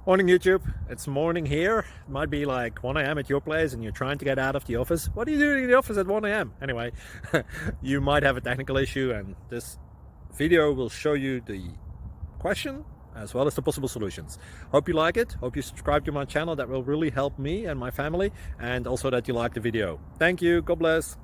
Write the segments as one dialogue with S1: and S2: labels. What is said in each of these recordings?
S1: Morning YouTube, it's morning here. It might be like 1 a.m. at your place and you're trying to get out of the office. What are you doing in the office at 1 a.m.? Anyway, you might have a technical issue and this video will show you the question as well as the possible solutions. Hope you like it, hope you subscribe to my channel. That will really help me and my family, and also that you like the video. Thank you, God bless.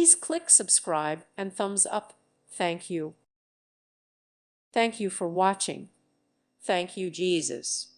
S2: Please click subscribe and thumbs up. Thank you. Thank you for watching. Thank you, Jesus.